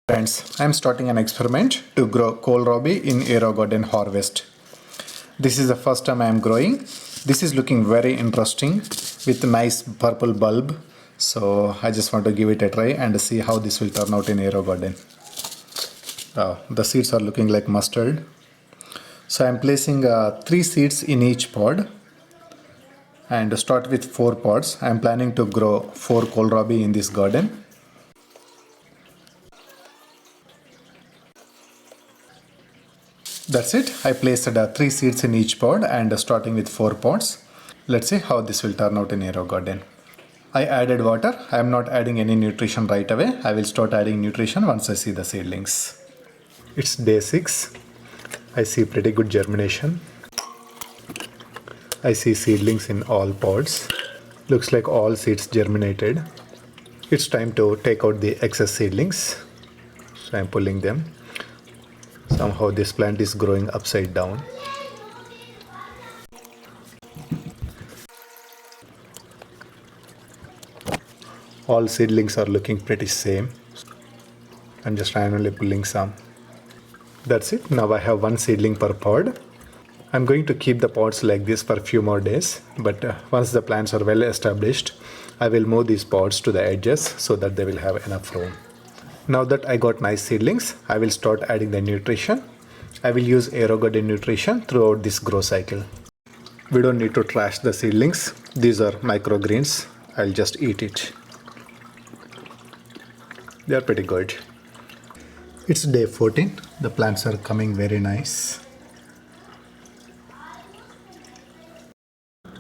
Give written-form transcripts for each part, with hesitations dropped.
Friends, I am starting an experiment to grow kohlrabi in Aerogarden harvest. This is the first time I am growing. This is looking very interesting with a nice purple bulb. So I just want to give it a try and see how this will turn out in Aerogarden. The seeds are looking like mustard. So I am placing 3 seeds in each pod and start with 4 pods. I am planning to grow 4 kohlrabi in this garden. That's it. I placed 3 seeds in each pod and starting with 4 pods. Let's see how this will turn out in Aerogarden. I added water. I am not adding any nutrition right away. I will start adding nutrition once I see the seedlings. It's day 6. I see pretty good germination. I see seedlings in all pods. Looks like all seeds germinated. It's time to take out the excess seedlings. So I'm pulling them. Somehow this plant is growing upside down. All seedlings are looking pretty same. I'm just randomly pulling some. That's it. Now I have 1 seedling per pod. I'm going to keep the pods like this for a few more days, but once the plants are well established, I will move these pods to the edges so that they will have enough room. Now that I got nice seedlings, I will start adding the nutrition. I will use Aerogarden nutrition throughout this grow cycle. We don't need to trash the seedlings. These are microgreens. I'll just eat it. They are pretty good. It's day 14. The plants are coming very nice.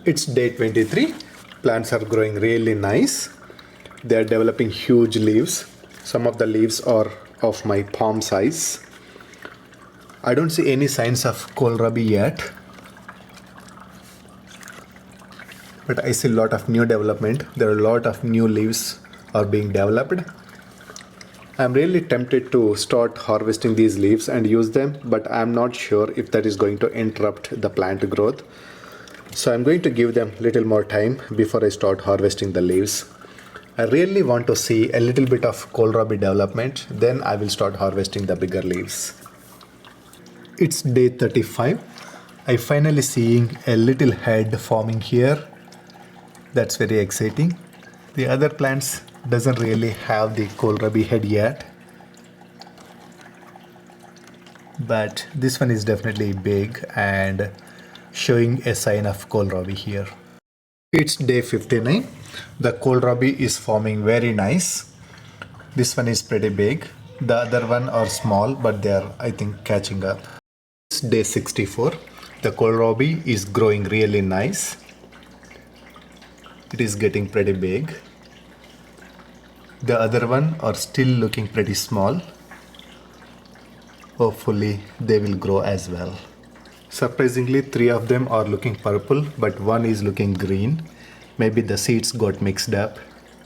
It's day 23. Plants are growing really nice. They are developing huge leaves. Some of the leaves are of my palm size. I don't see any signs of kohlrabi yet, but I see a lot of new development. There are a lot of new leaves are being developed. I'm really tempted to start harvesting these leaves and use them, but I'm not sure if that is going to interrupt the plant growth. So I'm going to give them a little more time before I start harvesting the leaves. I really want to see a little bit of kohlrabi development, then I will start harvesting the bigger leaves. It's day 35. I finally seeing a little head forming here. That's very exciting. The other plants doesn't really have the kohlrabi head yet, but this one is definitely big and showing a sign of kohlrabi here. It's day 59. The kohlrabi is forming very nice. This one is pretty big. The other one are small, but they are, I think, catching up. It's day 64. The kohlrabi is growing really nice. It is getting pretty big. The other one are still looking pretty small. Hopefully they will grow as well. Surprisingly, 3 of them are looking purple, but one is looking green. Maybe the seeds got mixed up.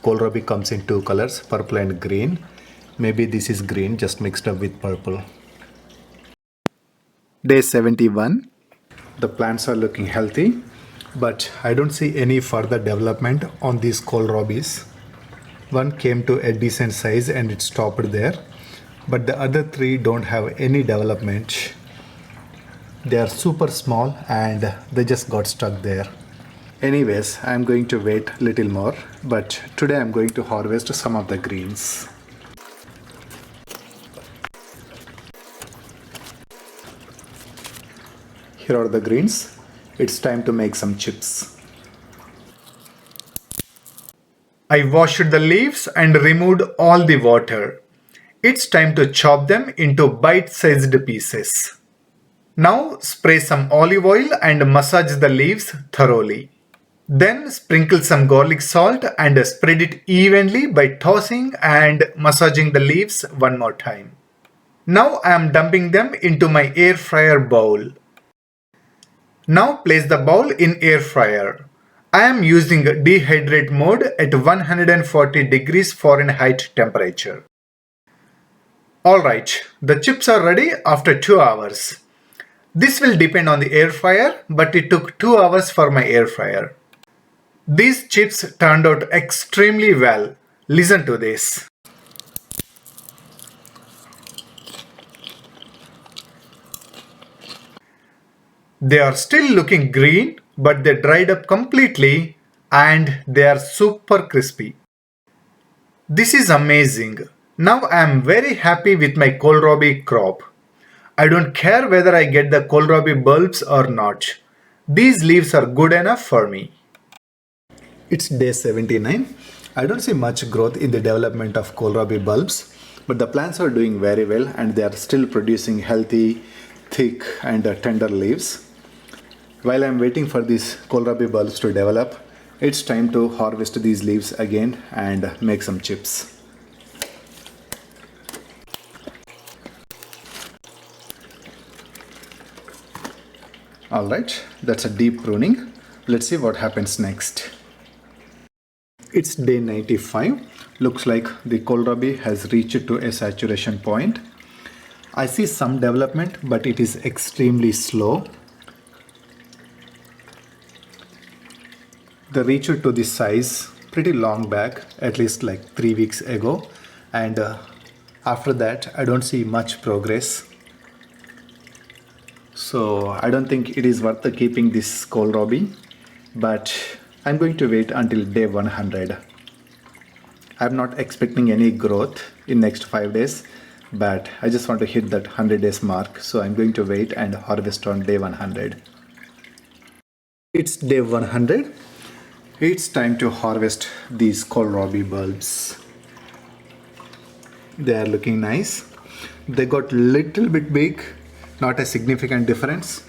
Kohlrabi comes in 2 colors, purple and green. Maybe this is green just mixed up with purple. Day 71. The plants are looking healthy, but I don't see any further development on these kohlrabis. One came to a decent size and it stopped there, but the other 3 don't have any development. They are super small and they just got stuck there. Anyways, I'm going to wait a little more, but today I'm going to harvest some of the greens. Here are the greens. It's time to make some chips. I washed the leaves and removed all the water. It's time to chop them into bite-sized pieces. Now spray some olive oil and massage the leaves thoroughly. Then sprinkle some garlic salt and spread it evenly by tossing and massaging the leaves one more time. Now I am dumping them into my air fryer bowl. Now place the bowl in air fryer. I am using dehydrate mode at 140 degrees Fahrenheit temperature. Alright, the chips are ready after 2 hours. This will depend on the air fryer, but it took 2 hours for my air fryer. These chips turned out extremely well. Listen to this. They are still looking green, but they dried up completely and they are super crispy. This is amazing. Now I am very happy with my kohlrabi crop. I don't care whether I get the kohlrabi bulbs or not. These leaves are good enough for me. It's day 79. I don't see much growth in the development of kohlrabi bulbs, but the plants are doing very well and they are still producing healthy, thick and tender leaves. While I'm waiting for these kohlrabi bulbs to develop, it's time to harvest these leaves again and make some chips. Alright, that's a deep pruning. Let's see what happens next. It's day 95. Looks like the kohlrabi has reached to a saturation point. I see some development, but it is extremely slow. They reached to this size pretty long back, at least like 3 weeks ago, and after that I don't see much progress. So I don't think it is worth keeping this kohlrabi, but I'm going to wait until day 100. I'm not expecting any growth in next 5 days, but I just want to hit that 100 days mark, so I'm going to wait and harvest on day 100. It's day 100. It's time to harvest these kohlrabi bulbs. They are looking nice. They got little bit big, not a significant difference,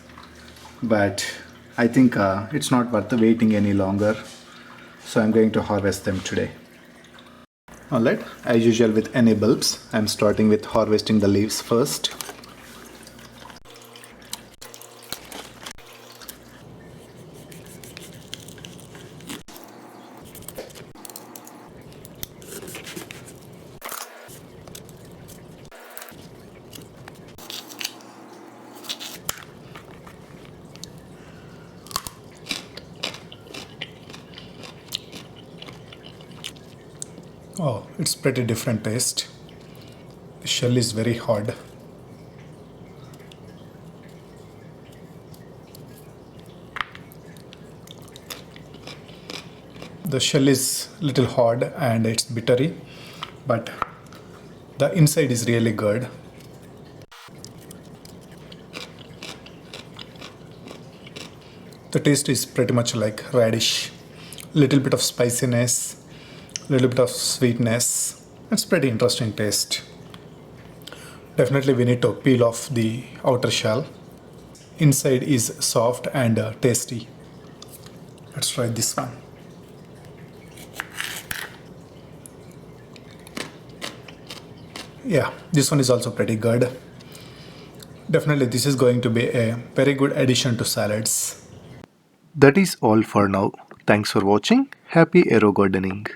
but I think it's not worth waiting any longer, so I'm going to harvest them today. Alright, as usual with any bulbs, I'm starting with harvesting the leaves first. Oh, it's pretty different taste. The shell is very hard. The shell is little hard and it's bittery, but the inside is really good. The taste is pretty much like radish. Little bit of spiciness, little bit of sweetness. It's pretty interesting taste. Definitely we need to peel off the outer shell. Inside is soft and tasty. Let's try this one. Yeah, this one is also pretty good. Definitely this is going to be a very good addition to salads. That is all for now. Thanks for watching. Happy aerogardening.